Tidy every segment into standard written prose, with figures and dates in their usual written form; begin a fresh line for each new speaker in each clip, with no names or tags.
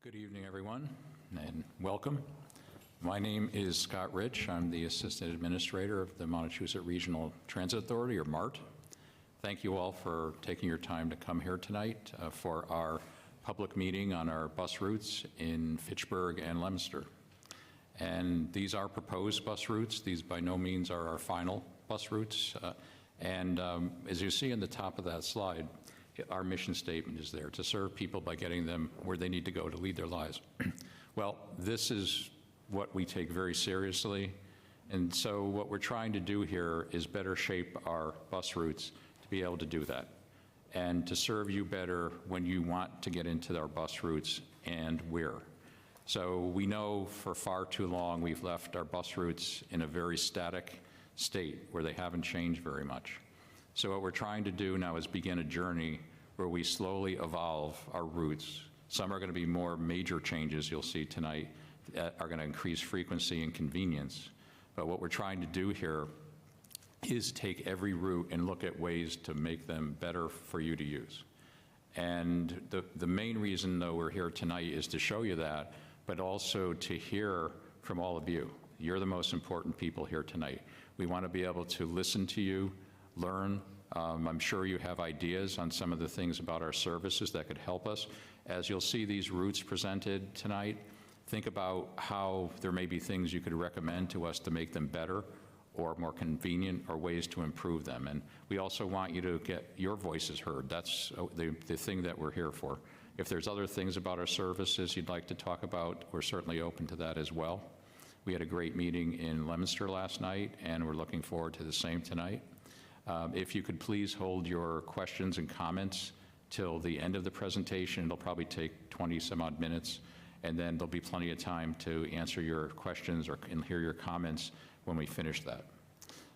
Good evening, everyone, and welcome. My name is Scott Rich. I'm the Assistant Administrator of the Montechusett Regional Transit Authority, or MART. Thank you all for taking your time to come here tonight for our public meeting on our bus routes in Fitchburg and Leominster. And these are proposed bus routes. These by no means are our final bus routes. As you see in the top of that slide, our mission statement is there: to serve people by getting them where they need to go to lead their lives. Well, this is what we take very seriously. And so what we're trying to do here is better shape our bus routes to be able to do that and to serve you better when you want to get into our bus routes and where. So we know for far too long we've left our bus routes in a very static state where they haven't changed very much. So what we're trying to do now is begin a journey where we slowly evolve our routes. Some are going to be more major changes you'll see tonight that are going to increase frequency and convenience. But what we're trying to do here is take every route and look at ways to make them better for you to use. And the main reason, though, we're here tonight is to show you that, but also to hear from all of you. You're the most important people here tonight. We want to be able to listen to you, learn. I'm sure you have ideas on some of the things about our services that could help us. As you'll see these routes presented tonight, think about how there may be things you could recommend to us to make them better or more convenient, or ways to improve them. And we also want you to get your voices heard. That's the thing that we're here for. If there's other things about our services you'd like to talk about, we're certainly open to that as well. We had a great meeting in Leominster last night, and we're looking forward to the same tonight. If you could please hold your questions and comments till the end of the presentation. It'll probably take 20 some odd minutes, and then there'll be plenty of time to answer your questions and hear your comments when we finish that.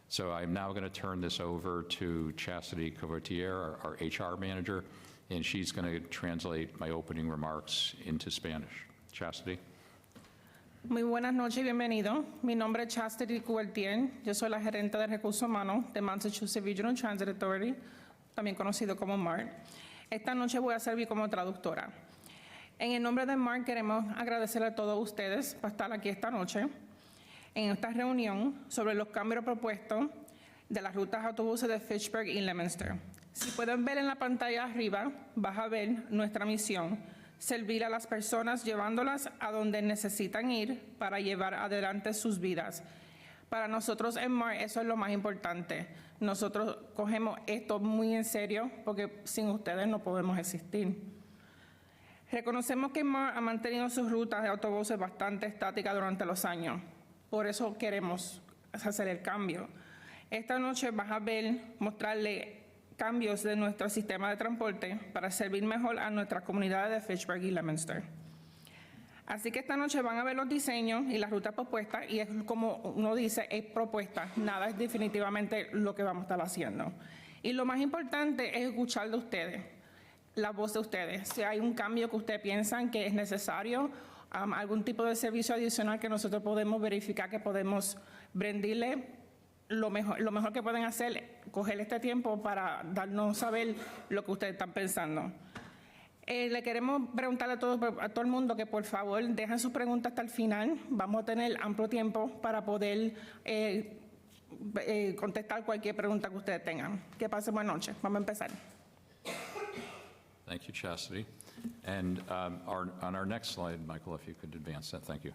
So I'm now going to turn this over to Chastity Covertier, our HR manager, and she's going to translate my opening remarks into Spanish. Chastity.
Muy buenas noches y bienvenido. Mi nombre es Chastity Covertier. Yo soy la gerente de recursos humanos de Montechusett Regional Transit Authority, también conocido como MART. Esta noche voy a servir como traductora. En el nombre de MART queremos agradecer a todos ustedes por estar aquí esta noche en esta reunión sobre los cambios propuestos de las rutas de autobuses de Fitchburg y Leominster. Si pueden ver en la pantalla arriba, vas a ver nuestra misión: servir a las personas llevándolas a donde necesitan ir para llevar adelante sus vidas. Para nosotros en MART eso es lo más importante. Nosotros cogemos esto muy en serio porque sin ustedes no podemos existir. Reconocemos que MART ha mantenido sus rutas de autobuses bastante estáticas durante los años. Por eso queremos hacer el cambio. Esta noche vas a mostrarle cambios de nuestro sistema de transporte para servir mejor a nuestras comunidades de Fitchburg y Leominster. Así que esta noche van a ver los diseños y las rutas propuestas, y es como uno dice, es propuesta, nada es definitivamente lo que vamos a estar haciendo. Y lo más importante es escuchar de ustedes, la voz de ustedes. Si hay un cambio que ustedes piensan que es necesario, algún tipo de servicio adicional que nosotros podemos verificar que podemos brindarle, lo mejor que pueden hacer, coger este tiempo para darnos saber lo que ustedes están pensando. Le queremos preguntarle a todo el mundo que por favor dejen sus preguntas hasta el final. Vamos a tener amplio tiempo para poder contestar cualquier pregunta que ustedes tengan. Que pasen buenas noches. Vamos a empezar.
Thank you, Chastity. And on our next slide, Michael, if you could advance that, thank you.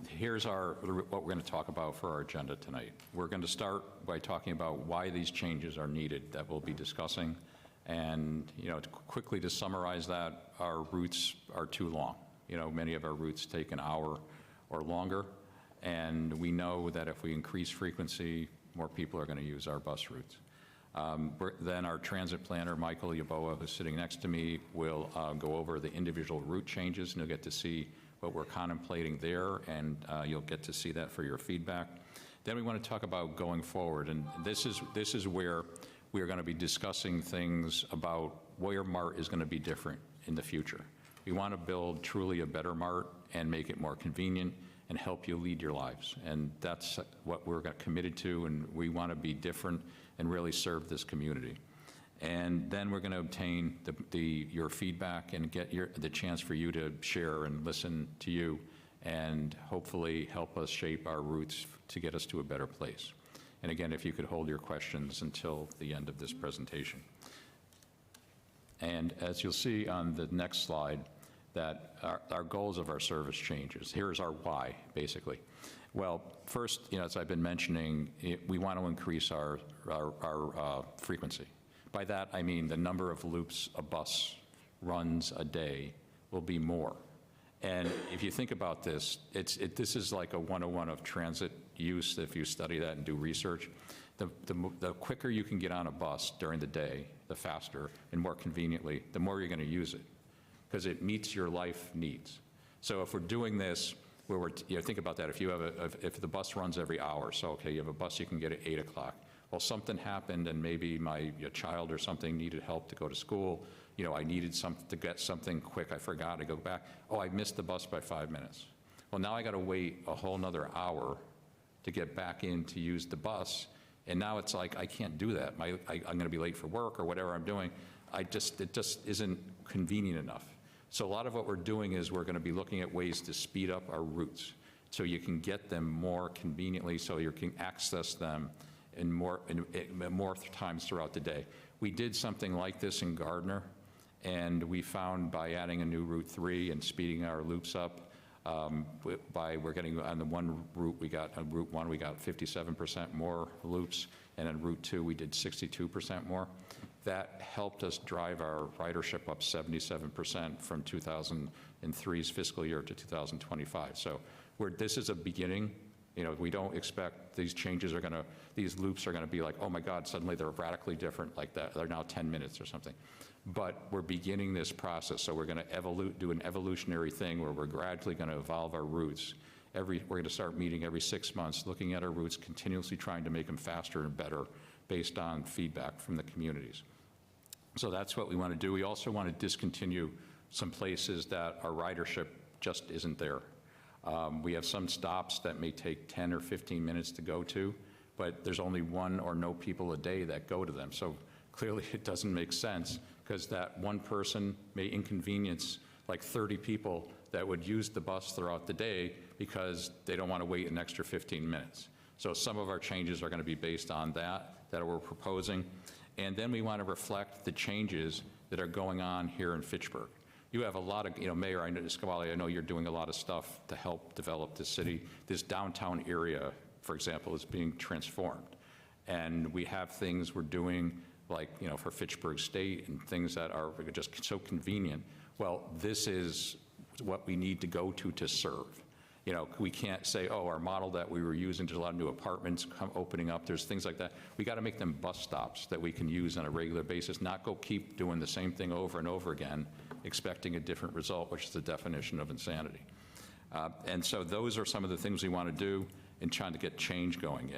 Here's what we're going to talk about for our agenda tonight. We're going to start by talking about why these changes are needed that we'll be discussing. And, quickly to summarize that, our routes are too long. Many of our routes take an hour or longer. And we know that if we increase frequency, more people are going to use our bus routes. Then our transit planner, Michael Yaboa, who's sitting next to me, will go over the individual route changes, and you'll get to see what we're contemplating there, and you'll get to see that for your feedback. Then we want to talk about going forward, and this is where we are going to be discussing things about where MART is going to be different in the future. We want to build truly a better MART and make it more convenient and help you lead your lives. And that's what we're committed to, and we want to be different and really serve this community. And then we're going to obtain your feedback and get the chance for you to share and listen to you and hopefully help us shape our routes to get us to a better place. And again, if you could hold your questions until the end of this presentation. And as you'll see on the next slide, that our goals of our service changes. Here's our why, basically. Well, first, as I've been mentioning, we want to increase our frequency. By that, I mean the number of loops a bus runs a day will be more. And if you think about this, this is like a 101 of transit use. If you study that and do research, the quicker you can get on a bus during the day, the faster and more conveniently, the more you're going to use it, because it meets your life needs. So if we're doing this, where we're, think about that. If the bus runs every hour, so okay, you have a bus you can get at 8 o'clock. Well, something happened, and maybe my child or something needed help to go to school. I needed to get something quick. I forgot to go back. Oh, I missed the bus by 5 minutes. Well, now I got to wait a whole nother hour to get back in to use the bus. And now it's like, I can't do that. I'm going to be late for work or whatever I'm doing. It just isn't convenient enough. So a lot of what we're doing is we're going to be looking at ways to speed up our routes so you can get them more conveniently, so you can access them in more times throughout the day. We did something like this in Gardner, and we found by adding a new Route 3 and speeding our loops up, we're getting on the one route on Route 1 we got 57% more loops, and on Route 2 we did 62% more. That helped us drive our ridership up 77% from 2003's fiscal year to 2025. So this is a beginning. We don't expect these these loops are gonna be like, oh my God, suddenly they're radically different like that. They're now 10 minutes or something. But we're beginning this process, so we're gonna do an evolutionary thing where we're gradually gonna evolve our routes. We're gonna start meeting every 6 months, looking at our routes, continuously trying to make them faster and better based on feedback from the communities. So that's what we want to do. We also want to discontinue some places that our ridership just isn't there. We have some stops that may take 10 or 15 minutes to go to, but there's only one or no people a day that go to them. So clearly it doesn't make sense, because that one person may inconvenience like 30 people that would use the bus throughout the day because they don't want to wait an extra 15 minutes. So some of our changes are going to be based on that we're proposing. And then we want to reflect the changes that are going on here in Fitchburg. You have a lot of, Mayor, I know you're doing a lot of stuff to help develop the city. This downtown area, for example, is being transformed. And we have things we're doing like, for Fitchburg State and things that are just so convenient. Well, this is what we need to go to serve. We can't say, oh, our model that we were using, there's a lot of new apartments opening up, there's things like that. We got to make them bus stops that we can use on a regular basis, not go keep doing the same thing over and over again, expecting a different result, which is the definition of insanity. And so those are some of the things we want to do in trying to get change going.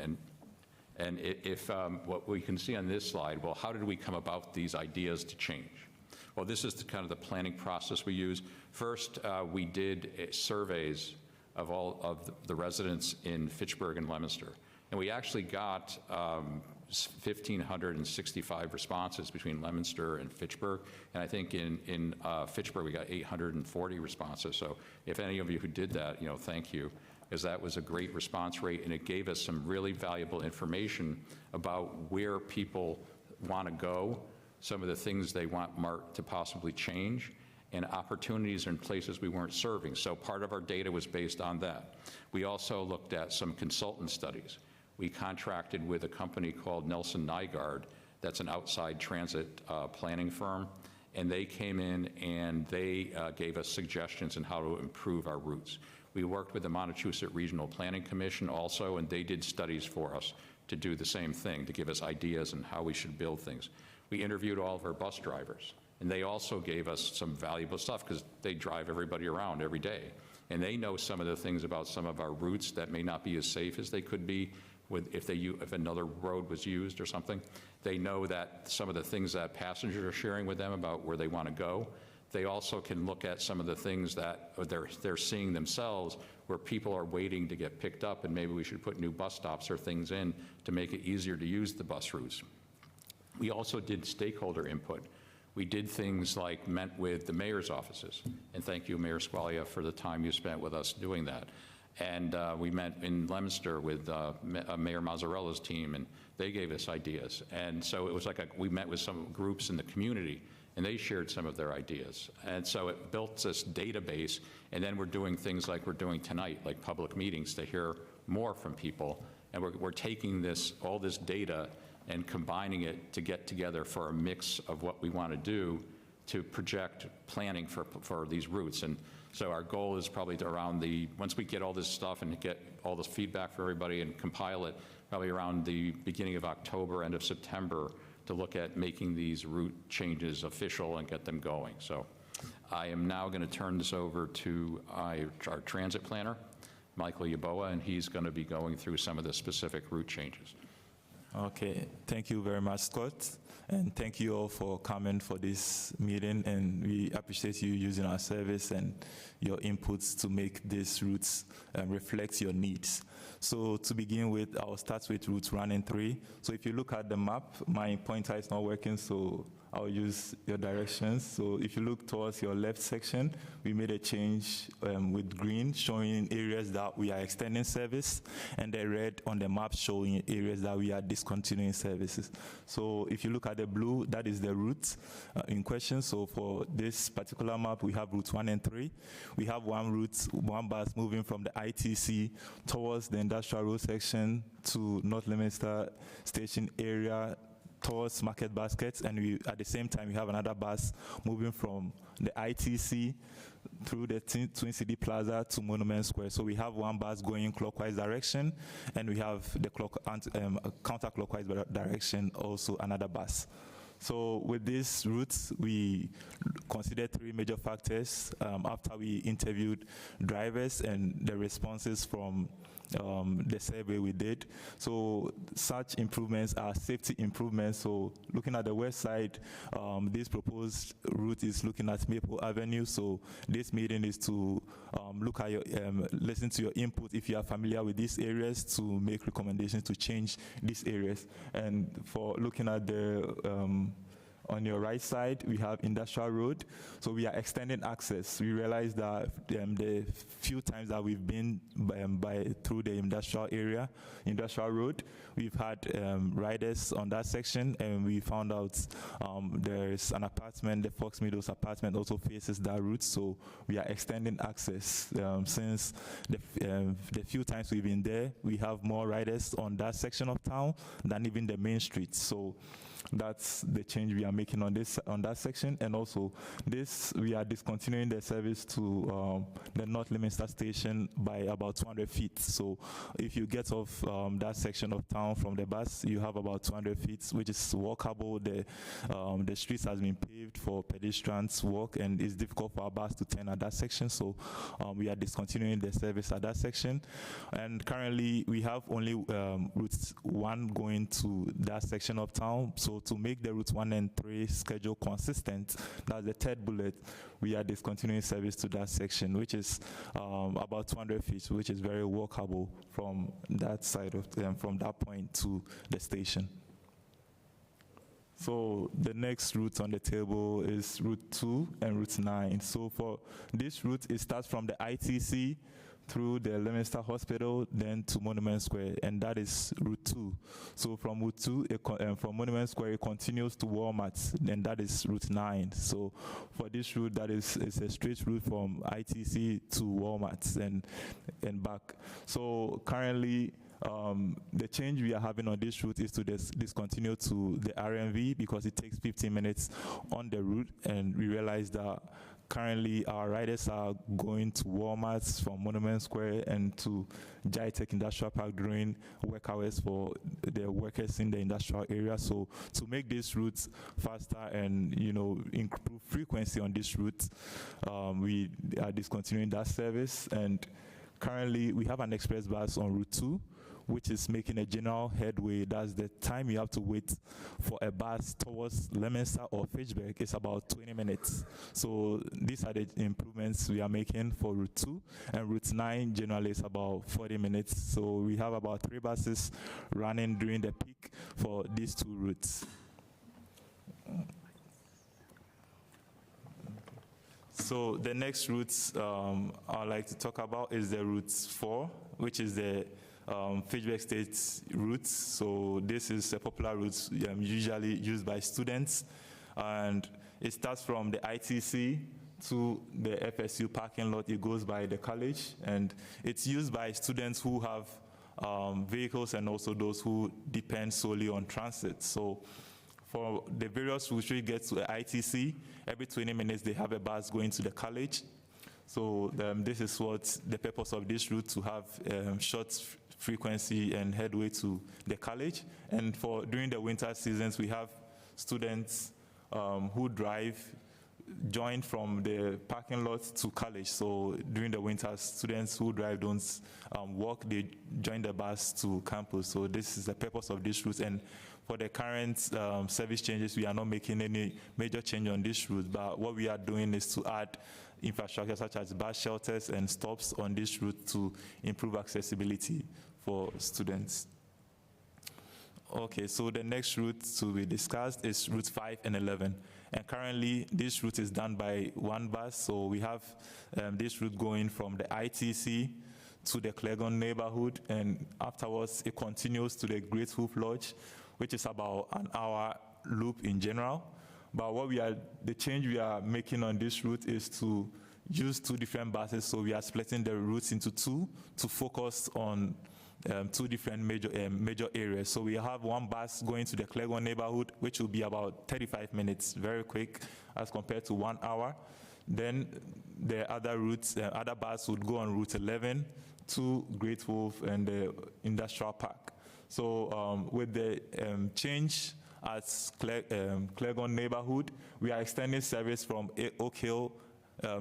And if what we can see on this slide, well, how did we come about these ideas to change? Well, this is kind of the planning process we use. First, we did surveys of all of the residents in Fitchburg and Leominster. And we actually got 1,565 responses between Leominster and Fitchburg. And I think in Fitchburg, we got 840 responses. So if any of you who did that, thank you, because that was a great response rate, and it gave us some really valuable information about where people want to go, some of the things they want MART to possibly change, and opportunities in places we weren't serving. So part of our data was based on that. We also looked at some consultant studies. We contracted with a company called Nelson Nygaard, that's an outside transit planning firm, and they came in and they gave us suggestions on how to improve our routes. We worked with the Montechusett Regional Planning Commission also, and they did studies for us to do the same thing, to give us ideas on how we should build things. We interviewed all of our bus drivers, and they also gave us some valuable stuff because they drive everybody around every day. And they know some of the things about some of our routes that may not be as safe as they could be if another road was used or something. They know that some of the things that passengers are sharing with them about where they want to go. They also can look at some of the things that they're seeing themselves where people are waiting to get picked up, and maybe we should put new bus stops or things in to make it easier to use the bus routes. We also did stakeholder input. We did things like met with the mayor's offices, and thank you, Mayor Squalia, for the time you spent with us doing that. And we met in Leominster with Mayor Mazzarella's team, and they gave us ideas. And so it was like we met with some groups in the community, and they shared some of their ideas. And so it built this database, and then we're doing things like we're doing tonight, like public meetings, to hear more from people. And we're taking all this data and combining it to get together for a mix of what we want to do to project planning for these routes. And so our goal is probably to once we get all this stuff and get all this feedback for everybody and compile it, probably around the beginning of October, end of September, to look at making these route changes official and get them going. So I am now going to turn this over to our transit planner, Michael Yaboa, and he's going to be going through some of the specific route changes.
Okay, thank you very much, Scott, and thank you all for coming for this meeting, and we appreciate you using our service and your inputs to make these routes reflect your needs. So to begin with, I'll start with routes 1 and 3. So if you look at the map, my pointer is not working, so I'll use your directions. So if you look towards your left section, we made a change with green showing areas that we are extending service, and the red on the map showing areas that we are discontinuing services. So if you look at the blue, that is the route in question. So for this particular map, we have routes 1 and 3. We have one bus moving from the ITC towards the industrial road section to North Leominster Station area towards Market Baskets, and at the same time we have another bus moving from the ITC through the Twin City Plaza to Monument Square. So we have one bus going clockwise direction, and we have the counterclockwise direction, also another bus. So with these routes, we considered 3 major factors after we interviewed drivers and the responses from the survey we did. So such improvements are safety improvements. So looking at the west side, this proposed route is looking at Maple Avenue. So this meeting is to look at your, listen to your input if you are familiar with these areas, to make recommendations to change these areas. And for looking at the on your right side, we have Industrial Road. So we are extending access. We realize that the few times that we've been through the industrial road, we've had riders on that section, and we found out there's an apartment, the Fox Meadows apartment also faces that route. So we are extending access. Since the few times we've been there, we have more riders on that section of town than even the main street. So that's the change we are making on that section. And also we are discontinuing the service to the North Leominster Station by about 200 feet. So if you get off that section of town from the bus, you have about 200 feet, which is walkable. The streets has been paved for pedestrians walk, and it's difficult for our bus to turn at that section. So we are discontinuing the service at that section. And currently we have only routes 1 going to that section of town. So to make the routes 1 and 3 schedule consistent, that's the third bullet, we are discontinuing service to that section, which is about 200 feet, which is very walkable from that side of from that point to the station. So the next route on the table is Route 2 and Route 9. So for this route, it starts from the ITC through the Leominster Hospital, then to Monument Square, and that is Route 2. So from Route 2, from Monument Square, it continues to Walmart, and that is Route 9. So for this route, that is a straight route from ITC to Walmart and back. So currently, the change we are having on this route is to discontinue to the RMV because it takes 15 minutes on the route, and we realize that currently our riders are going to Walmart from Monument Square and to Jitech Industrial Park during work hours for the workers in the industrial area. So to make these routes faster and improve frequency on this route, we are discontinuing that service. And currently we have an express bus on Route 2, which is making a general headway. That's the time you have to wait for a bus towards Leominster or Fitchburg. It's about 20 minutes. So these are the improvements we are making for Route 2. And Route 9 generally is about 40 minutes. So we have about 3 buses running during the peak for these 2 routes. So the next route I'd like to talk about is the Route 4, which is the Fitchburg State route. So this is a popular route usually used by students, and it starts from the ITC to the FSU parking lot. It goes by the college, and it's used by students who have vehicles and also those who depend solely on transit. So for the various routes we get to the ITC, every 20 minutes they have a bus going to the college. So this is what the purpose of this route, to have short frequency and headway to the college. And for during the winter seasons, we have students who join from the parking lot to college. So during the winter, students who drive don't walk, they join the bus to campus. So this is the purpose of this route. And for the current service changes, we are not making any major change on this route, but what we are doing is to add infrastructure such as bus shelters and stops on this route to improve accessibility for students. Okay, so the next route to be discussed is Route 5 and 11. And currently, this route is done by one bus. So we have this route going from the ITC to the Clegon neighborhood, and afterwards it continues to the Great Hoop Lodge, which is about an hour loop in general. But the change we are making on this route is to use two different buses. So we are splitting the routes into two to focus on two different major areas. So we have one bus going to the Clegon neighborhood, which will be about 35 minutes, very quick as compared to 1 hour. Then the other routes, other bus would go on Route 11 to Great Wolf and the Industrial Park. So with the change at Clegon neighborhood, we are extending service from Oak Hill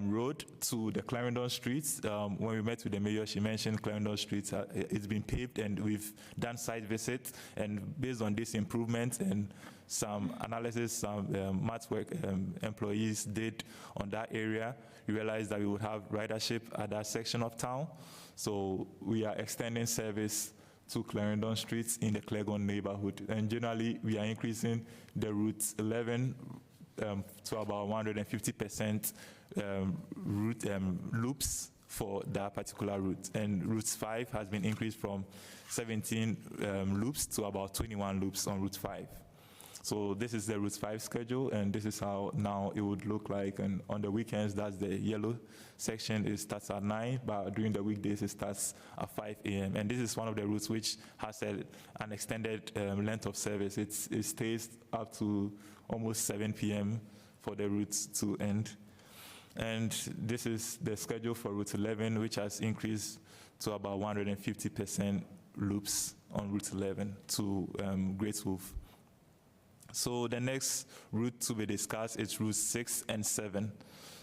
Road to the Clarendon Streets. When we met with the mayor, she mentioned Clarendon Streets, it's been paved, and we've done site visits, and based on this improvement and some analysis some MART work employees did on that area, we realized that we would have ridership at that section of town. So we are extending service to Clarendon Streets in the Clegon neighborhood, and generally we are increasing the Route 11 to about 150% route loops for that particular route. And Route 5 has been increased from 17 loops to about 21 loops on Route 5. So this is the Route 5 schedule, and this is how now it would look like. And on the weekends, that's the yellow section. It starts at 9, but during the weekdays, it starts at 5 a.m. And this is one of the routes which has an extended length of service. It stays up to almost 7 p.m. for the routes to end. And this is the schedule for Route 11, which has increased to about 150% loops on Route 11 to Great Wolf. So the next route to be discussed is Route 6 and 7.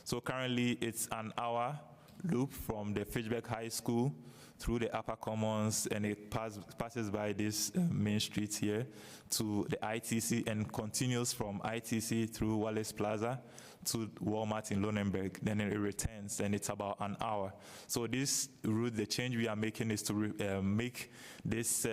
So currently it's an hour loop from the Fitchburg High School through the Upper Commons, and it passes by this main street here to the ITC and continues from ITC through Wallace Plaza to Walmart in Lunenburg. Then it returns, and it's about an hour. So this route, the change we are making is to make these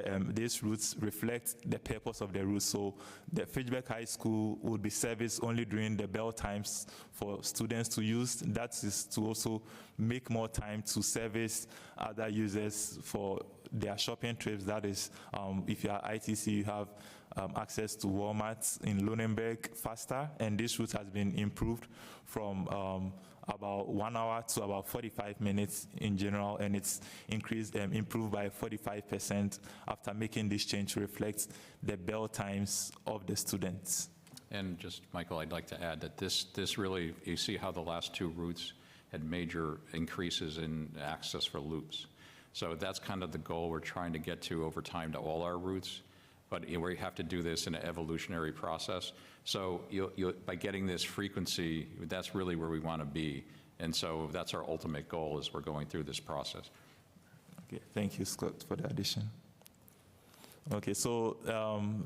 routes reflect the purpose of the route. So the Fitchburg High School would be serviced only during the bell times for students to use. That is to also make more time to service other users for their shopping trips. That is, if you are ITC, you have access to Walmart in Lunenburg faster, and this route has been improved from about 1 hour to about 45 minutes in general, and it's improved by 45% after making this change to reflect the bell times of the students.
And just, Michael, I'd like to add that this really, you see how the last two routes had major increases in access for loops. So that's kind of the goal we're trying to get to over time to all our routes, but we have to do this in an evolutionary process. So by getting this frequency, that's really where we want to be. And so that's our ultimate goal as we're going through this process.
Okay, thank you, Scott, for the addition. Okay, so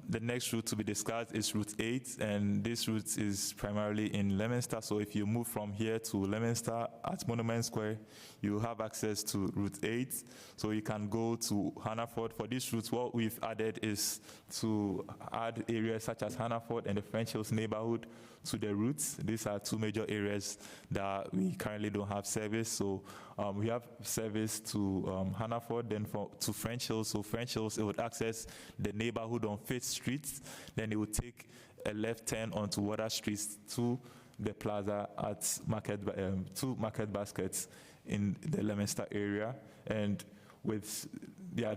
the next route to be discussed is Route 8, and this route is primarily in Leominster. So if you move from here to Leominster at Monument Square, you have access to Route 8. So you can go to Hannaford. For this route, what we've added is to add areas such as Hannaford and the French Hills neighborhood to the routes. These are two major areas that we currently don't have service. So we have service to Hannaford, then to French Hills. So French Hills, it would access the neighborhood on 5th Street. Then it would take a left turn onto Water Street to the plaza at two market baskets in the Leominster area. And with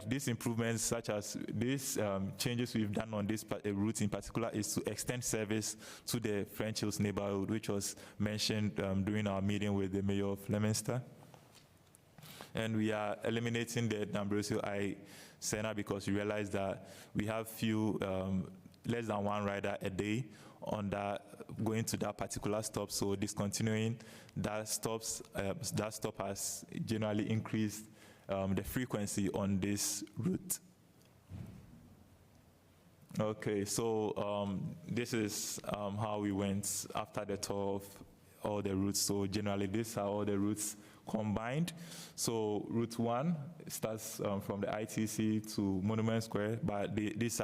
these improvements, such as these changes we've done on this route in particular, is to extend service to the French Hills neighborhood, which was mentioned during our meeting with the mayor of Leominster. And we are eliminating the D'Ambrosio I Center because we realized that we have less than one rider a day on that going to that particular stop. So discontinuing that stop has generally increased the frequency on this route. Okay, so this is how we went after the tour of all the routes. So generally, these are all the routes combined. So Route 1 starts from the ITC to Monument Square, but this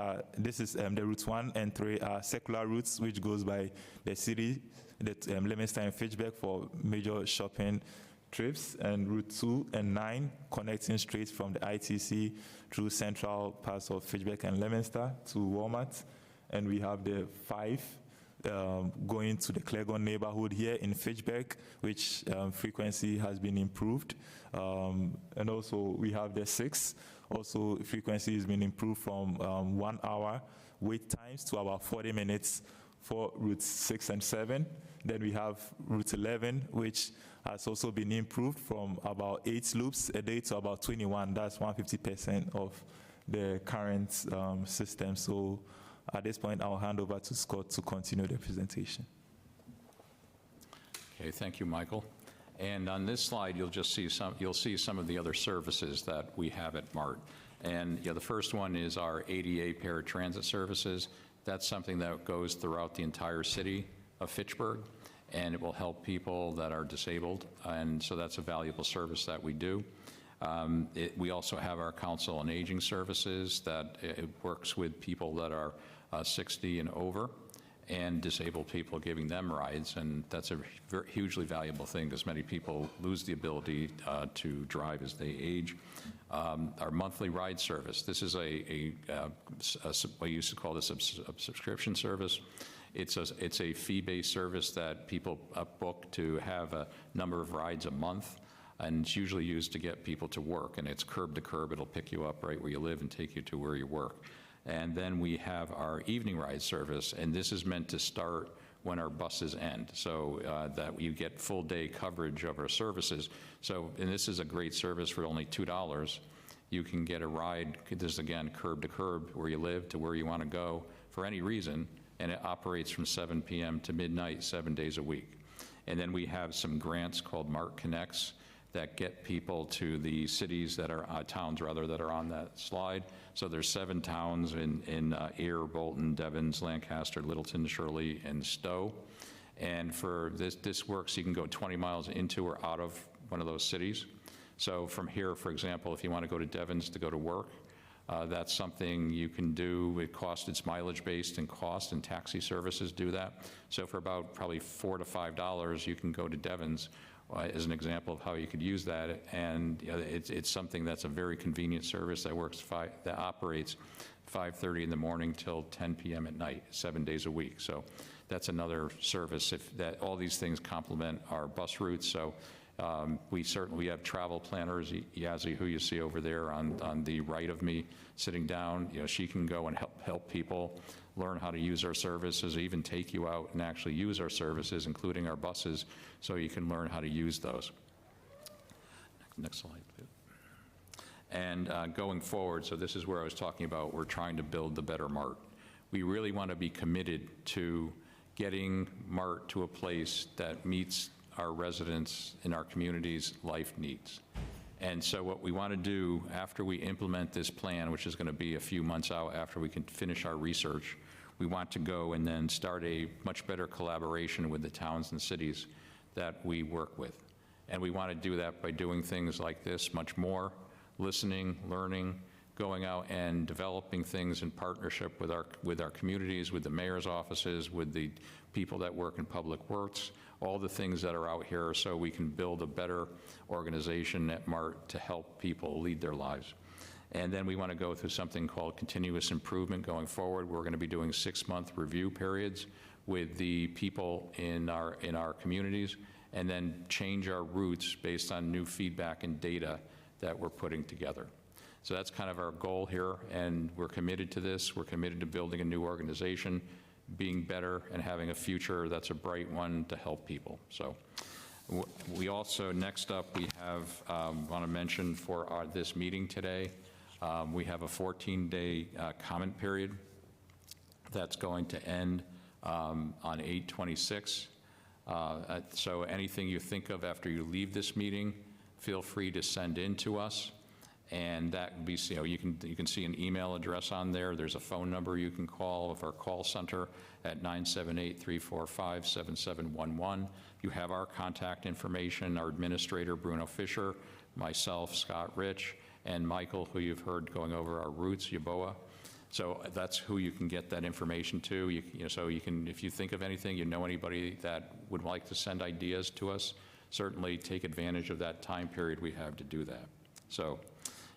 is the Route 1 and 3 are circular routes, which goes by the city, Leominster and Fitchburg for major shopping trips, and Route 2 and 9 connecting straight from the ITC through central parts of Fitchburg and Leominster to Walmart. And we have the 5 going to the Clegon neighborhood here in Fitchburg, which frequency has been improved. And also we have the 6, also frequency has been improved from 1 hour wait times to about 40 minutes for routes 6 and 7. Then we have Route 11, which has also been improved from about 8 loops a day to about 21. That's 150% of the current system. So at this point, I'll hand over to Scott to continue the presentation.
Okay, thank you, Michael. And on this slide, you'll see some of the other services that we have at MART. And the first one is our ADA paratransit services. That's something that goes throughout the entire city of Fitchburg, and it will help people that are disabled. And so that's a valuable service that we do. We also have our Council on Aging services that it works with people that are 60 and over and disabled people, giving them rides, and that's a hugely valuable thing because many people lose the ability to drive as they age. Our monthly ride service, this is what you used to call this a subscription service. It's a fee-based service that people book to have a number of rides a month, and it's usually used to get people to work, and it's curb to curb. It'll pick you up right where you live and take you to where you work. And then we have our evening ride service, and this is meant to start when our buses end, so that you get full day coverage of our services. So, and this is a great service for only $2. You can get a ride, this is again curb to curb, where you live to where you want to go for any reason, and it operates from 7 p.m. to midnight, 7 days a week. And then we have some grants called MART Connects that get people to the cities that are, towns rather, that are on that slide. So there's 7 towns in Ayr, Bolton, Devens, Lancaster, Littleton, Shirley, and Stowe. And for this works, you can go 20 miles into or out of one of those cities. So from here, for example, if you want to go to Devens to go to work, that's something you can do. It's mileage based in cost, and taxi services do that. So for about probably $4 to $5, you can go to Devens, as an example of how you could use that. And it's something that's a very convenient service that operates 5:30 in the morning till 10 p.m. at night, 7 days a week. So that's another service all these things complement our bus routes. So we have travel planners. Yazzie, who you see over there on the right of me sitting down, she can go and help people learn how to use our services, even take you out and actually use our services, including our buses, so you can learn how to use those. Next slide, please. And going forward, so this is where I was talking about, we're trying to build the better MART. We really want to be committed to getting MART to a place that meets our residents in our communities' life needs. And so what we want to do after we implement this plan, which is going to be a few months out after we can finish our research, we want to go and then start a much better collaboration with the towns and cities that we work with. And we want to do that by doing things like this much more, listening, learning, going out and developing things in partnership with our communities, with the mayor's offices, with the people that work in public works, all the things that are out here so we can build a better organization at MART to help people lead their lives. And then we want to go through something called continuous improvement going forward. We're going to be doing 6-month review periods with the people in our communities, and then change our routes based on new feedback and data that we're putting together. So that's kind of our goal here, and we're committed to this. We're committed to building a new organization, being better, and having a future that's a bright one to help people. So we also, next up, we have, want to mention for this meeting today, we have a 14-day comment period that's going to end on 8/26. So anything you think of after you leave this meeting, feel free to send in to us. And that would be, you can see an email address on there. There's a phone number you can call of our call center at 978-345-7711. You have our contact information, our administrator, Bruno Fisher, myself, Scott Rich, and Michael, who you've heard going over our routes, Yaboa. So that's who you can get that information to. So you can, if you think of anything, you know anybody that would like to send ideas to us, certainly take advantage of that time period we have to do that. So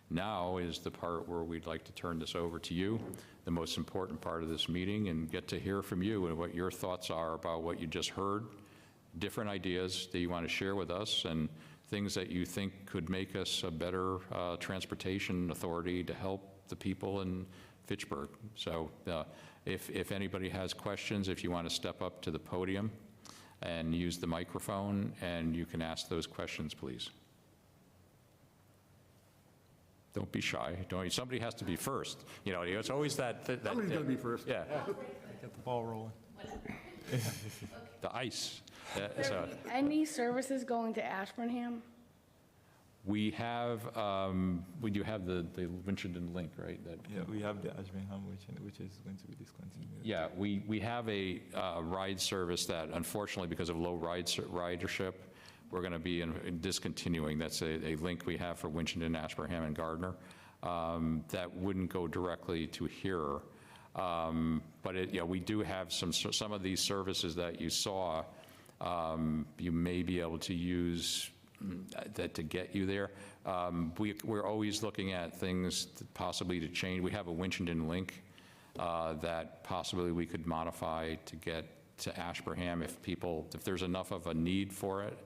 now is the part where we'd like to turn this over to you, the most important part of this meeting, and get to hear from you and what your thoughts are about what you just heard, different ideas that you want to share with us, and things that you think could make us a better transportation authority to help the people in Fitchburg. So if anybody has questions, if you want to step up to the podium and use the microphone, and you can ask those questions, please. Don't be shy. Somebody has to be first. It's always that
Somebody's going to be first.
Yeah.
Get the ball rolling.
The ice.
Any services going to Ashburnham?
We have, we do have the Winchendon link, right?
Yeah, we have the Ashburnham, which is going to be discontinued.
Yeah, we have a ride service that, unfortunately, because of low ridership, we're going to be discontinuing. That's a link we have for Winchendon, Ashburnham, and Gardner that wouldn't go directly to here. But we do have some of these services that you saw. You may be able to use that to get you there. We're always looking at things possibly to change. We have a Winchendon link that possibly we could modify to get to Ashburnham if there's enough of a need for it,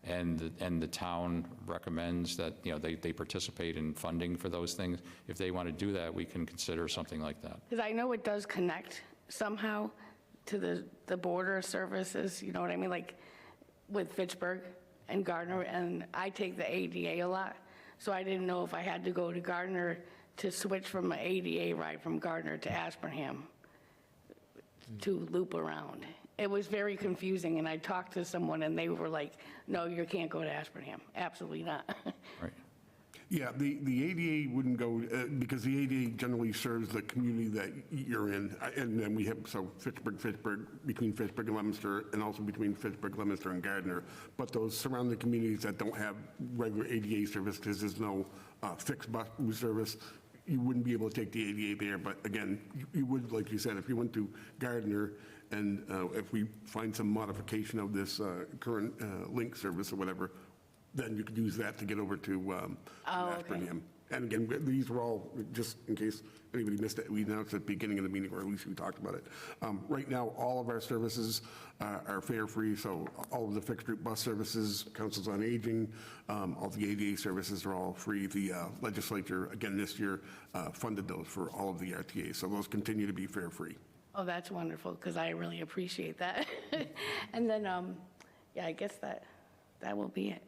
and the town recommends that they participate in funding for those things. If they want to do that, we can consider something like that.
Because I know it does connect somehow to the border services, you know what I mean, like with Fitchburg and Gardner, and I take the ADA a lot, so I didn't know if I had to go to Gardner to switch from an ADA ride from Gardner to Ashburnham to loop around. It was very confusing, and I talked to someone, and they were like, no, you can't go to Ashburnham. Absolutely not.
Right.
Yeah, the ADA wouldn't go, because the ADA generally serves the community that you're in. And then we have, Fitchburg, between Fitchburg and Leominster, and also between Fitchburg, Leominster, and Gardner. But those surrounding communities that don't have regular ADA service, because there's no fixed bus service, you wouldn't be able to take the ADA there. But again, you would, like you said, if you went to Gardner, and if we find some modification of this current link service or whatever, then you could use that to get over to Ashburnham. Okay. And again, these were all, just in case anybody missed it, we announced at the beginning of the meeting, or at least we talked about it. Right now, all of our services are fare-free, so all of the fixed route bus services, councils on aging, all the ADA services are all free. The legislature, again, this year, funded those for all of the RTAs, so those continue to be fare-free.
Oh, that's wonderful, because I really appreciate that. And then, yeah, I guess that will be it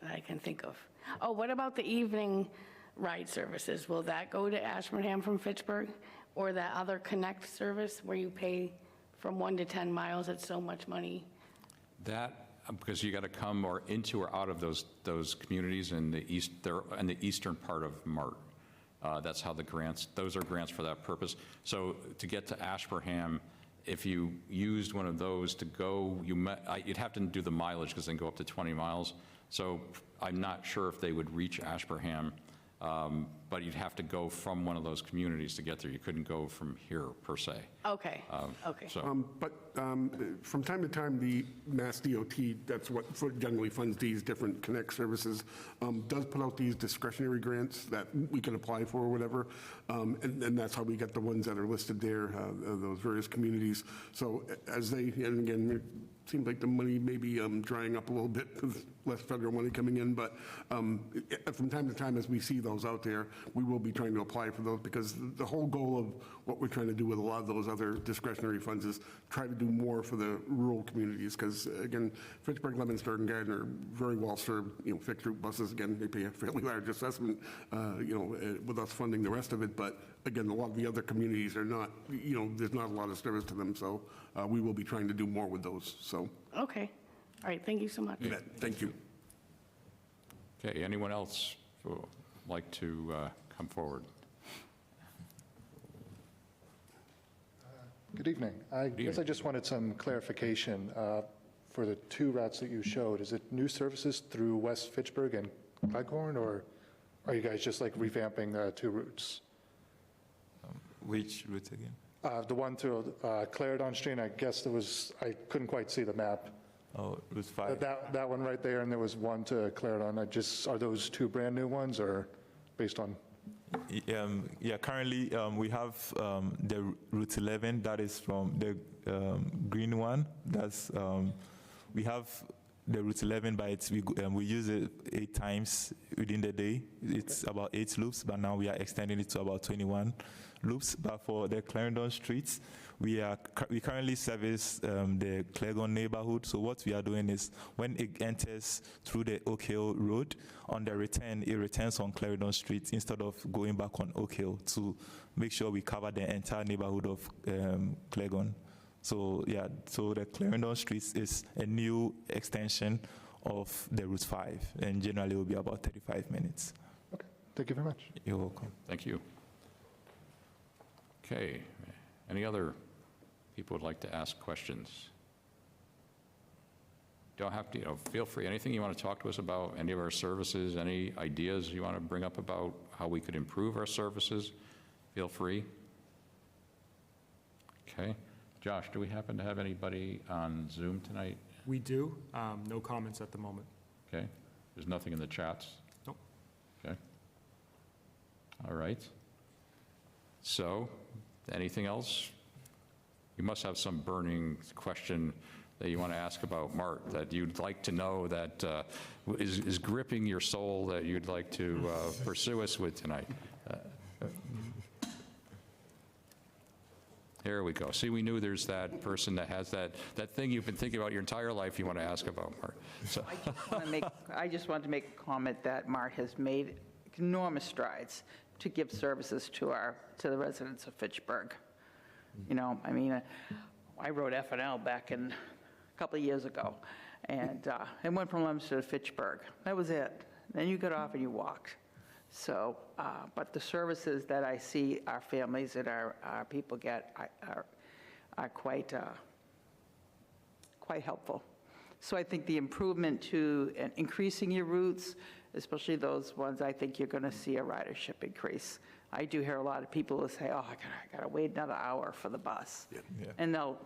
that I can think of. Oh, what about the evening ride services? Will that go to Ashburnham from Fitchburg, or that other Connect service where you pay from 1 to 10 miles, it's so much money?
That because you got to come or into or out of those communities in the east, they're in the eastern part of MART. That's how the grants, those are grants for that purpose. So to get to Ashburnham, if you used one of those to go, you'd have to do the mileage because they go up to 20 miles. So I'm not sure if they would reach Ashburnham, but you'd have to go from one of those communities to get there. You couldn't go from here, per se.
Okay, okay.
So,
But from time to time, the Mass DOT, that's what generally funds these different Connect services, does put out these discretionary grants that we can apply for or whatever, and that's how we get the ones that are listed there, those various communities. So as they, and again, it seems like the money may be drying up a little bit with less federal money coming in, but from time to time, as we see those out there, we will be trying to apply for those, because the whole goal of what we're trying to do with a lot of those other discretionary funds is try to do more for the rural communities, because again, Fitchburg, Leominster, and Gardner are very well served, fixed route buses, again, they pay a fairly large assessment, with us funding the rest of it, but again, a lot of the other communities are not, there's not a lot of service to them, so we will be trying to do more with those, so.
Okay, all right, thank you so much.
Thank you.
okay, anyone else who would like to come forward?
Good evening. I guess I just wanted some clarification for the two routes that you showed. Is it new services through West Fitchburg and Cleghorn, or are you guys just like revamping the two routes?
Which route again?
The one to Clarendon Street, I guess I couldn't quite see the map.
Oh, Route 5.
That one right there, and there was one to Clarendon. Are those two brand new ones, or based on?
Yeah, currently we have the Route 11, that is from the green one. That's we have the Route 11, but we use it 8 times within the day. It's about 8 loops, but now we are extending it to about 21 loops. But for the Clarendon streets, we currently service the Cleghorn neighborhood. So what we are doing is when it enters through the Oak Hill Road, on the return, it returns on Clarendon Street instead of going back on Oak Hill, to make sure we cover the entire neighborhood of Cleghorn. So yeah, so the Clarendon Street is a new extension of the Route 5, and generally it will be about 35 minutes.
Okay, thank you very much.
You're welcome.
Thank you. Okay, any other people would like to ask questions? Don't have to, feel free. Anything you want to talk to us about, any of our services, any ideas you want to bring up about how we could improve our services, feel free. Okay. Josh, do we happen to have anybody on Zoom tonight?
We do. No comments at the moment.
Okay. There's nothing in the chats?
Nope.
Okay. All right. So, anything else? You must have some burning question that you want to ask about MART, that you'd like to know, that is gripping your soul, that you'd like to pursue us with tonight. Here we go. See, we knew there's that person that has that thing you've been thinking about your entire life you want to ask about, MART. So.
I just wanted to make a comment that MART has made enormous strides to give services to the residents of Fitchburg. I wrote F&L back a couple of years ago, and it went from Leominster to Fitchburg. That was it. Then you got off and you walked. So, but the services that I see our families and our people get are quite helpful. So I think the improvement to increasing your routes, especially those ones, I think you're going to see a ridership increase. I do hear a lot of people who say, oh, I got to wait another hour for the bus.
Yeah.
And they'll,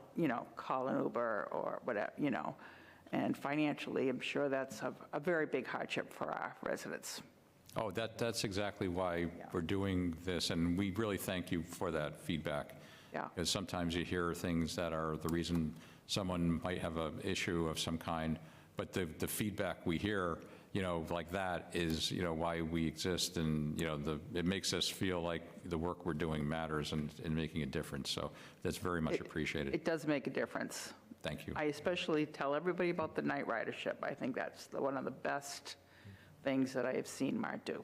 call an Uber or whatever, And financially, I'm sure that's a very big hardship for our residents.
Oh, that's exactly why we're doing this, and we really thank you for that feedback.
Yeah.
Because sometimes you hear things that are the reason someone might have an issue of some kind, but the feedback we hear, like that is, why we exist, and, it makes us feel like the work we're doing matters and making a difference. So that's very much appreciated.
It does make a difference.
Thank you.
I especially tell everybody about the night ridership. I think that's one of the best things that I have seen MART do.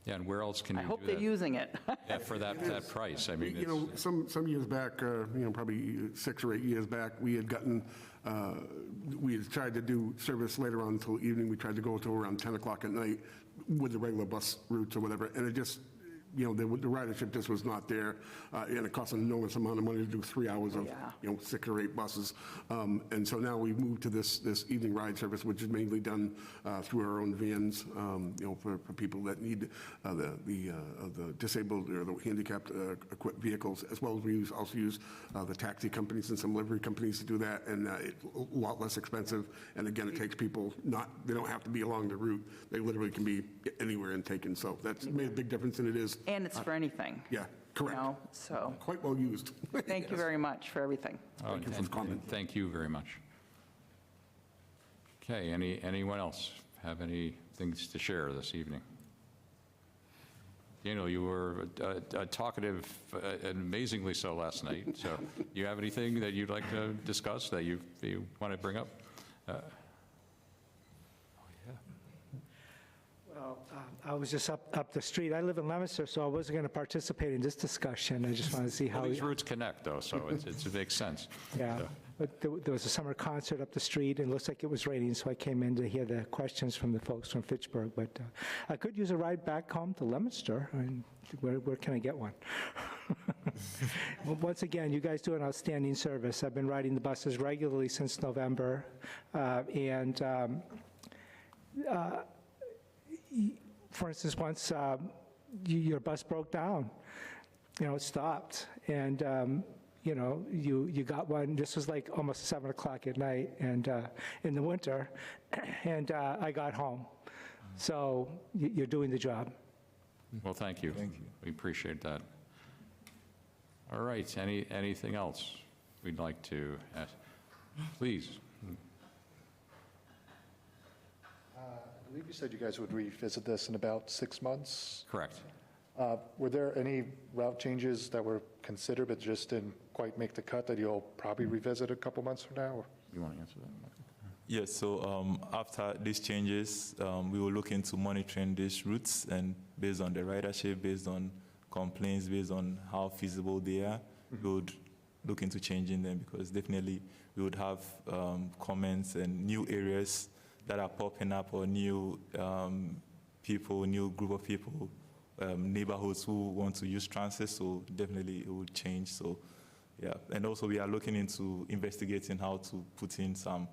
Yeah, and where else can
I
you
hope
do
they're
that?
using it.
Yeah, for that price? I mean,
You know, some years back, probably 6 or 8 years back, we had tried to do service later on until evening. We tried to go till around 10 o'clock at night with the regular bus routes or whatever, and it just, the ridership just was not there, and it cost an enormous amount of money to do 3 hours of,
Yeah.
6 or 8 buses. And so now we've moved to this evening ride service, which is mainly done through our own vans, for people that need the disabled or the handicapped equipped vehicles, as well as we also use the taxi companies and some livery companies to do that, and it's a lot less expensive. And again, it takes people they don't have to be along the route. They literally can be anywhere and taken. So that's made a big difference, and it is.
And it's for anything.
Yeah, correct.
So,
Quite well used.
thank you very much for everything.
Thank you for the comment.
Thank you very much. Okay, anyone else have any things to share this evening? Daniel, you were talkative, amazingly so last night. So you have anything that you'd like to discuss that you want to bring up?
Well, I was just up the street. I live in Leominster, so I wasn't going to participate in this discussion. I just wanted to see how.
Well, these routes connect, though, so it makes sense.
Yeah,
So,
but there was a summer concert up the street, and it looks like it was raining, so I came in to hear the questions from the folks from Fitchburg. But I could use a ride back home to Leominster. I mean, where can I get one? Well, once again, you guys do an outstanding service. I've been riding the buses regularly since November, and for instance, once your bus broke down, it stopped, and you got one. This was like almost 7 o'clock at night, and in the winter, and I got home. So you're doing the job.
Well, thank you.
Thank you.
We appreciate that. All right, anything else we'd like to ask? Please.
I believe you said you guys would revisit this in about 6 months.
Correct.
Were there any route changes that were considered but just didn't quite make the cut that you'll probably revisit a couple months from now? Or?
You want to answer that?
Yes, so after these changes, we will look into monitoring these routes, and based on the ridership, based on complaints, based on how feasible they are, we would look into changing them, because definitely we would have comments and new areas that are popping up, or new people, new group of people, neighborhoods who want to use transit, so definitely it would change. So yeah, and also we are looking into investigating how to put in some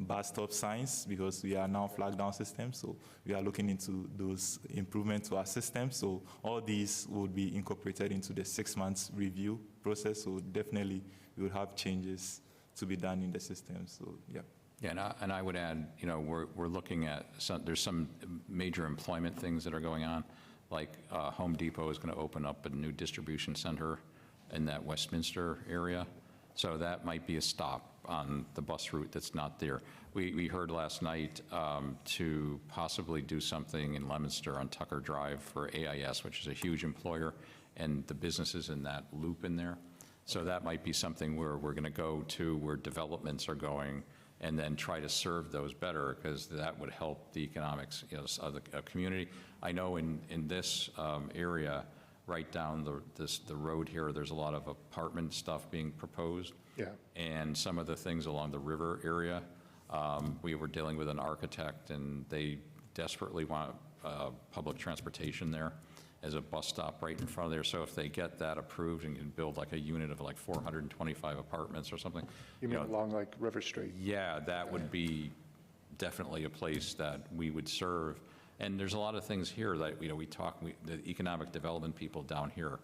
bus stop signs, because we are now flag down system, so we are looking into those improvements to our system. So all these would be incorporated into the 6 months review process. So definitely we will have changes to be done in the system. So yeah.
Yeah, and I would add, we're looking at there's some major employment things that are going on, like Home Depot is going to open up a new distribution center in that Westminster area. So that might be a stop on the bus route that's not there. We heard last night to possibly do something in Leominster on Tucker Drive for AIS, which is a huge employer, and the businesses in that loop in there. So that might be something where we're going to go to where developments are going, and then try to serve those better, because that would help the economics of the community. I know in this area, right down the road here, there's a lot of apartment stuff being proposed.
Yeah.
And some of the things along the river area, we were dealing with an architect, and they desperately want public transportation there as a bus stop right in front of there. So if they get that approved and can build like a unit of like 425 apartments or something.
You mean along like River Street?
Yeah, that would be definitely a place that we would serve. And there's a lot of things here that, the economic development people down here,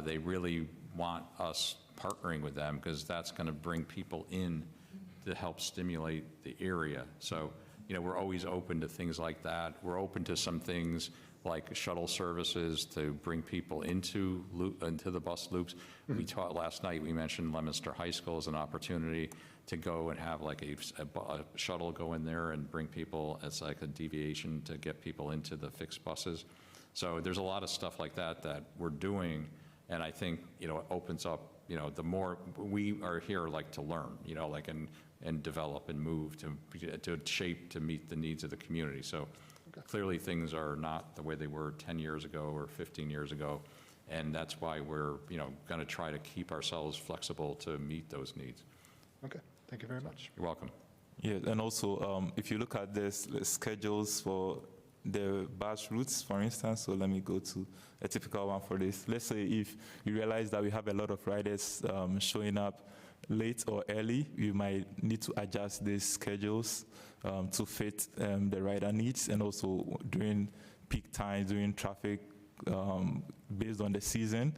they really want us partnering with them, because that's going to bring people in to help stimulate the area. So, we're always open to things like that. We're open to some things like shuttle services to bring people into the bus loops. We taught last night, we mentioned Leominster High School as an opportunity to go and have like a shuttle go in there and bring people as like a deviation to get people into the fixed buses. So there's a lot of stuff like that we're doing, and I think, it opens up, the more we are here like to learn, and develop and move to shape to meet the needs of the community. So Clearly, things are not the way they were 10 years ago or 15 years ago, and that's why we're, going to try to keep ourselves flexible to meet those needs.
Okay, thank you very much.
You're welcome.
Yeah, and also, if you look at the schedules for the bus routes, for instance, so let me go to a typical one for this. Let's say if you realize that we have a lot of riders showing up late or early, you might need to adjust these schedules to fit the rider needs, and also during peak times, during traffic, based on the season,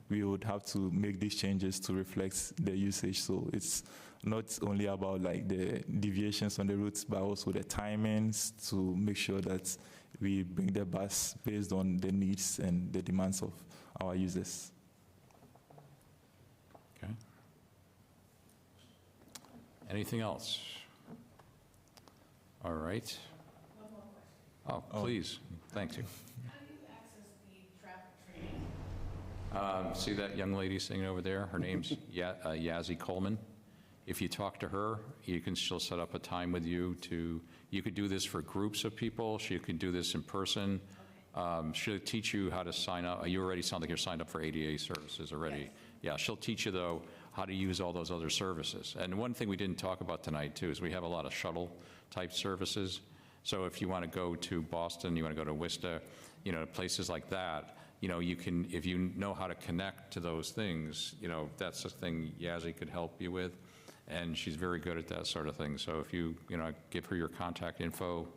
we would have to make these changes to reflect the usage. So it's not only about like the deviations on the routes, but also the timings to make sure that we bring the bus based on the needs and the demands of our users.
Okay. Anything else? All right. Oh, please. Thank you.
How do you access the traffic training?
See that young lady sitting over there? Her name's Yazzie Coleman. If you talk to her, she'll set up a time with you you could do this for groups of people. She could do this in person. She'll teach you how to sign up. You already sound like you're signed up for ADA services already.
Yes.
Yeah, she'll teach you, though, how to use all those other services. And one thing we didn't talk about tonight, too, is we have a lot of shuttle-type services. So if you want to go to Boston, you want to go to Worcester, places like that, you can, if you know how to connect to those things, that's the thing Yazzie could help you with. And she's very good at that sort of thing. So if you, give her your contact info,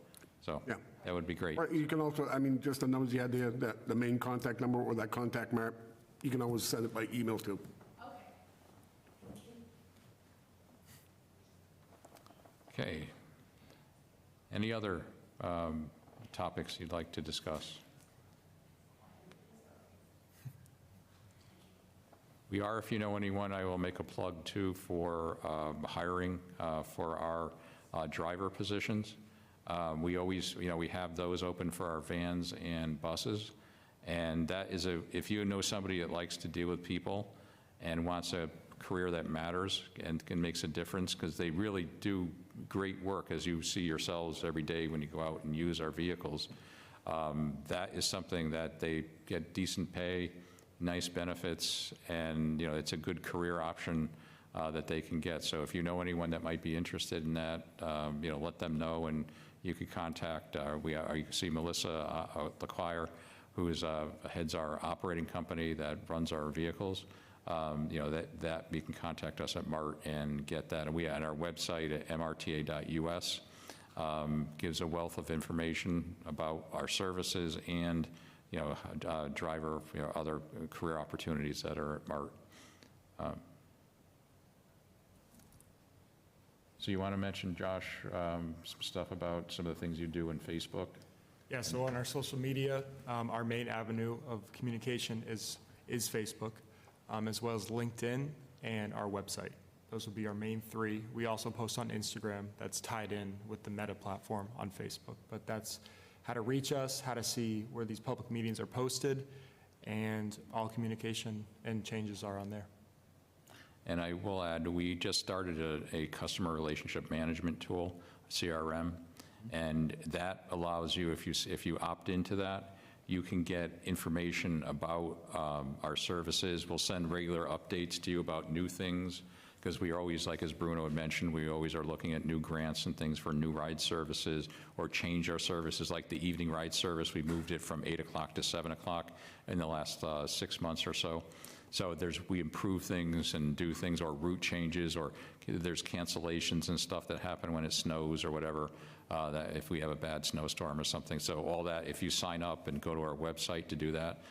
Yeah.
that would be great.
Or you can also, just the numbers you had there, the main contact number or that contact map, you can always send it by email too.
Okay. Any other topics you'd like to discuss? We are, if you know anyone, I will make a plug too for hiring for our driver positions. We always, we have those open for our vans and buses. And that is if you know somebody that likes to deal with people and wants a career that matters and makes a difference, because they really do great work, as you see yourselves every day when you go out and use our vehicles. That is something that they get decent pay, nice benefits, and it's a good career option that they can get. So if you know anyone that might be interested in that, let them know, and you could contact. You can see Melissa LeClaire, who heads our operating company that runs our vehicles. That you can contact us at MART and get that. And we at our website at mrta.us gives a wealth of information about our services and driver, other career opportunities that are at MART. So you want to mention, Josh, some stuff about some of the things you do in Facebook?
Yeah, so on our social media, our main avenue of communication is Facebook, as well as LinkedIn and our website. Those would be our main three. We also post on Instagram. That's tied in with the Meta platform on Facebook. But that's how to reach us, how to see where these public meetings are posted, and all communication and changes are on there.
And I will add, we just started a customer relationship management tool, CRM, and that allows you, if you opt into that, you can get information about our services. We'll send regular updates to you about new things, because we are always, like as Bruno had mentioned, we always are looking at new grants and things for new ride services, or change our services, like the evening ride service. We moved it from 8 o'clock to 7 o'clock in the last 6 months or so. So we improve things and do things, or route changes, or there's cancellations and stuff that happen when it snows or whatever, that if we have a bad snowstorm or something. So all that, if you sign up and go to our website to do that,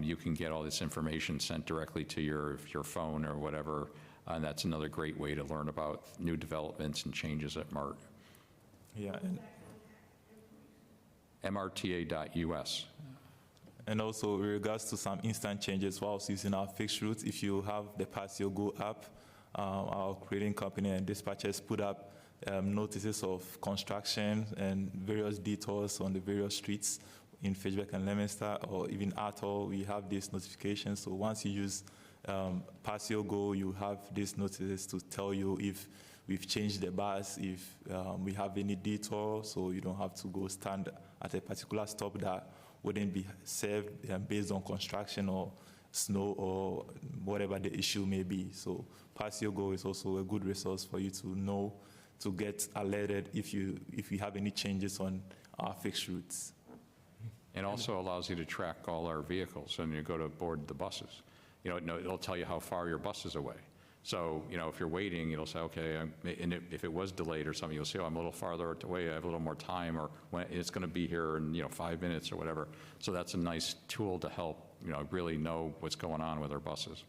you can get all this information sent directly to your phone or whatever. And that's another great way to learn about new developments and changes at MART.
Yeah,
mrta.us.
and also in regards to some instant changes whilst using our fixed routes, if you have the Patio Go app, our creating company and dispatchers put up notices of construction and various detours on the various streets in Fitchburg and Leominster, or even Atoll. We have these notifications. So once you use Past your goal, you have these notices to tell you if we've changed the bus, if we have any detour, so you don't have to go stand at a particular stop that wouldn't be served based on construction or snow or whatever the issue may be. So Pass Your Go is also a good resource for you to know, to get alerted if you have any changes on our fixed routes.
And also allows you to track all our vehicles, and you go to board the buses. It'll tell you how far your bus is away. So, if you're waiting, it'll say, okay, and if it was delayed or something, you'll say, oh, I'm a little farther away, I have a little more time, or when it's going to be here in, 5 minutes or whatever. So that's a nice tool to help, really know what's going on with our buses.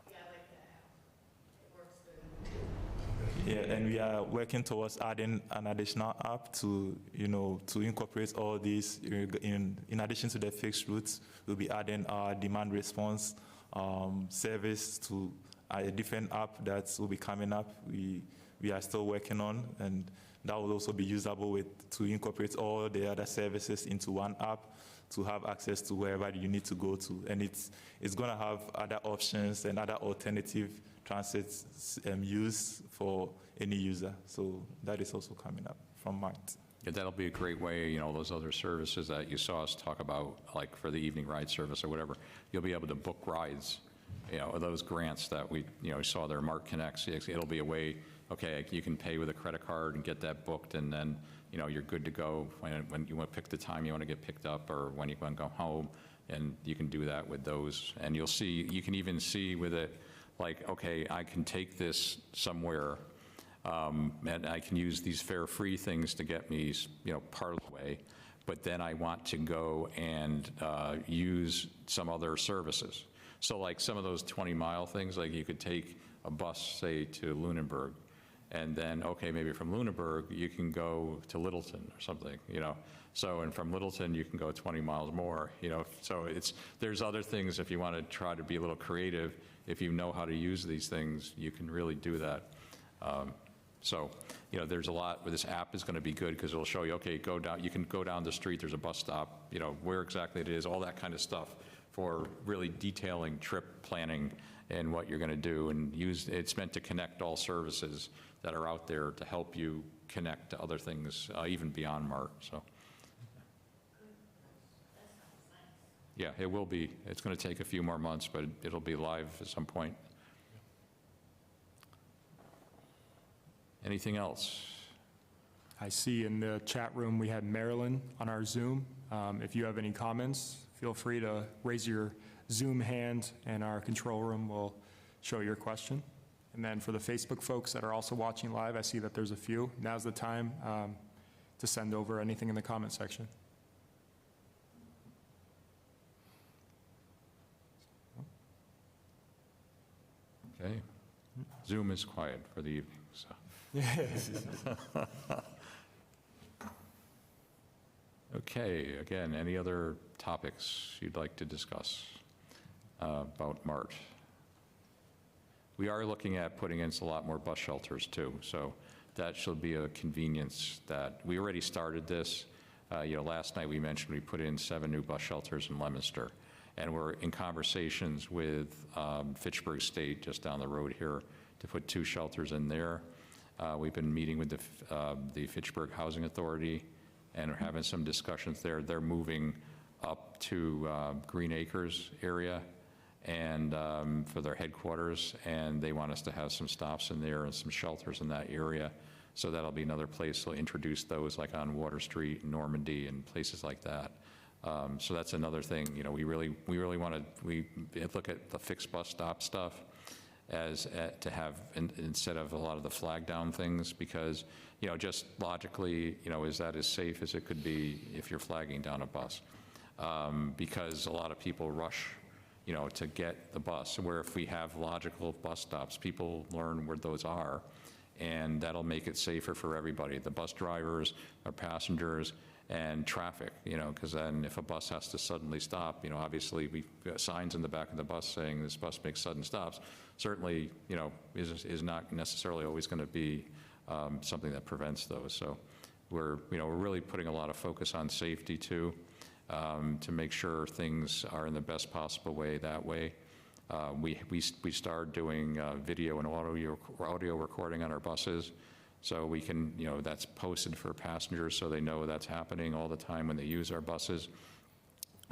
Yeah, I like that app. It works good.
Yeah, and we are working towards adding an additional app to, to incorporate all these. In addition to the fixed routes, we'll be adding our demand response service to a different app that will be coming up. We are still working on, and that will also be usable to incorporate all the other services into one app to have access to wherever you need to go to. And it's going to have other options and other alternative transit use for any user. So that is also coming up from MART.
Yeah, that'll be a great way, those other services that you saw us talk about, like for the evening ride service or whatever, you'll be able to book rides, those grants that we, saw there, MART Connects. It'll be a way, okay, you can pay with a credit card and get that booked, and then, you're good to go when you want to pick the time you want to get picked up or when you want to go home, and you can do that with those. And you'll see, you can even see with it, like, okay, I can take this somewhere, and I can use these fare-free things to get me, part of the way, but then I want to go and use some other services. So like some of those 20-mile things, like you could take a bus, say, to Lunenburg, and then, okay, maybe from Lunenburg, you can go to Littleton or something, So, and from Littleton, you can go 20 miles more, So there's other things, if you want to try to be a little creative, if you know how to use these things, you can really do that. So, there's a lot, this app is going to be good because it'll show you, okay, go down, you can go down the street, there's a bus stop, where exactly it is, all that kind of stuff for really detailing trip planning and what you're going to do, and it's meant to connect all services that are out there to help you connect to other things, even beyond MART, so. Yeah, it will be. It's going to take a few more months, but it'll be live at some point. Anything else?
I see in the chat room we had Marilyn on our Zoom. If you have any comments, feel free to raise your Zoom hand, and our control room will show your question. And then for the Facebook folks that are also watching live, I see that there's a few. Now's the time to send over anything in the comment section.
Okay. Zoom is quiet for the evening, so. Okay, again, any other topics you'd like to discuss about MART? We are looking at putting in a lot more bus shelters too, so that should be a convenience that, we already started this. Last night we mentioned we put in 7 new bus shelters in Leominster, and we're in conversations with Fitchburg State, just down the road here, to put 2 shelters in there. We've been meeting with the Fitchburg Housing Authority, and are having some discussions there. They're moving up to Green Acres area, and for their headquarters, and they want us to have some stops in there and some shelters in that area. So that'll be another place. We'll introduce those like on Water Street, Normandy, and places like that. So that's another thing. We really want to look at the fixed bus stop stuff as to have instead of a lot of the flag down things, because just logically, is that as safe as it could be if you're flagging down a bus? Because a lot of people rush to get the bus, where if we have logical bus stops, people learn where those are, and that'll make it safer for everybody, the bus drivers, our passengers, and traffic, because then if a bus has to suddenly stop, obviously we've got signs in the back of the bus saying this bus makes sudden stops, certainly, is not necessarily always going to be something that prevents those. So we're really putting a lot of focus on safety too, to make sure things are in the best possible way that way. We started doing video and audio recording on our buses, so we can, that's posted for passengers so they know that's happening all the time when they use our buses.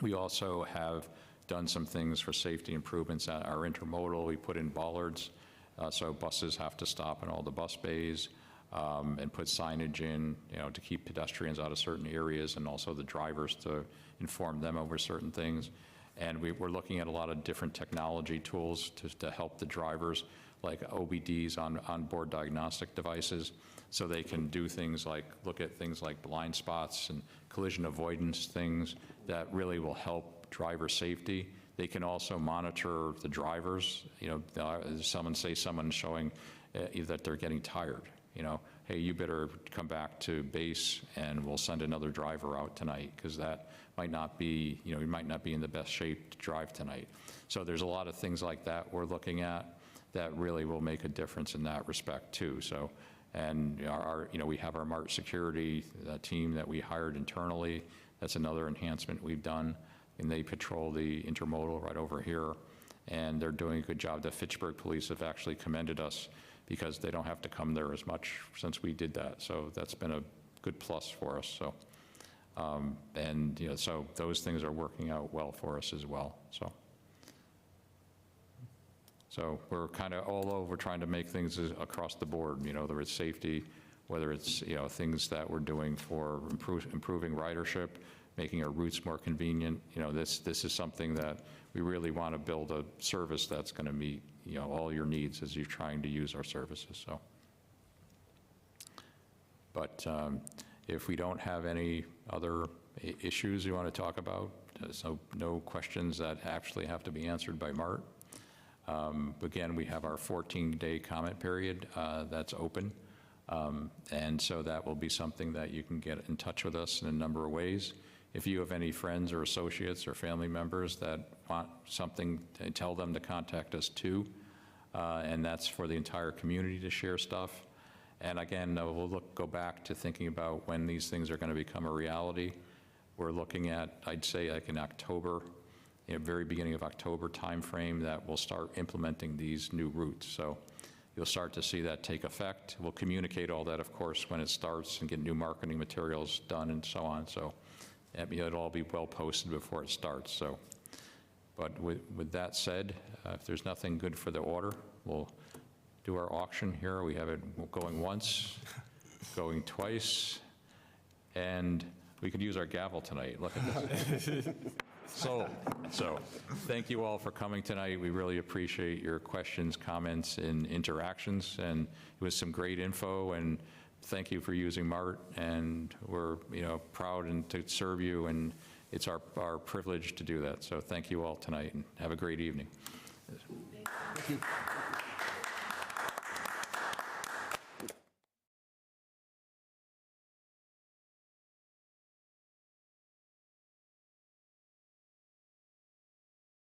We also have done some things for safety improvements at our intermodal. We put in bollards, so buses have to stop in all the bus bays, and put signage in, to keep pedestrians out of certain areas, and also the drivers to inform them over certain things. And we're looking at a lot of different technology tools to help the drivers, like OBDs, onboard diagnostic devices, so they can do things like, look at things like blind spots and collision avoidance things that really will help driver safety. They can also monitor the drivers. Someone's showing that they're getting tired. Hey, you better come back to base and we'll send another driver out tonight, because that might not be, you might not be in the best shape to drive tonight. So there's a lot of things like that we're looking at that really will make a difference in that respect too. So, and we have our MART security team that we hired internally. That's another enhancement we've done, and they patrol the intermodal right over here, and they're doing a good job. The Fitchburg police have actually commended us because they don't have to come there as much since we did that. So that's been a good plus for us. So, so those things are working out well for us as well. So we're kind of all over trying to make things across the board, whether it's safety, whether it's, things that we're doing for improving ridership, making our routes more convenient. This is something that we really want to build a service that's going to meet, all your needs as you're trying to use our services. So, but if we don't have any other issues you want to talk about, so no questions that actually have to be answered by MART. Again, we have our 14-day comment period that's open. And so that will be something that you can get in touch with us in a number of ways. If you have any friends or associates or family members that want something, tell them to contact us too. And that's for the entire community to share stuff. And again, we'll go back to thinking about when these things are going to become a reality. We're looking at, I'd say, like in October, very beginning of October timeframe, that we'll start implementing these new routes. So you'll start to see that take effect. We'll communicate all that, of course, when it starts and get new marketing materials done and so on. So it'll all be well posted before it starts. So, but with that said, if there's nothing good for the order, we'll do our auction here. We have it going once, going twice, and we could use our gavel tonight. Look at this. So thank you all for coming tonight. We really appreciate your questions, comments, and interactions, and it was some great info, and thank you for using MART, and we're proud and to serve you, and it's our privilege to do that. So thank you all tonight, and have a great evening.
Thank you.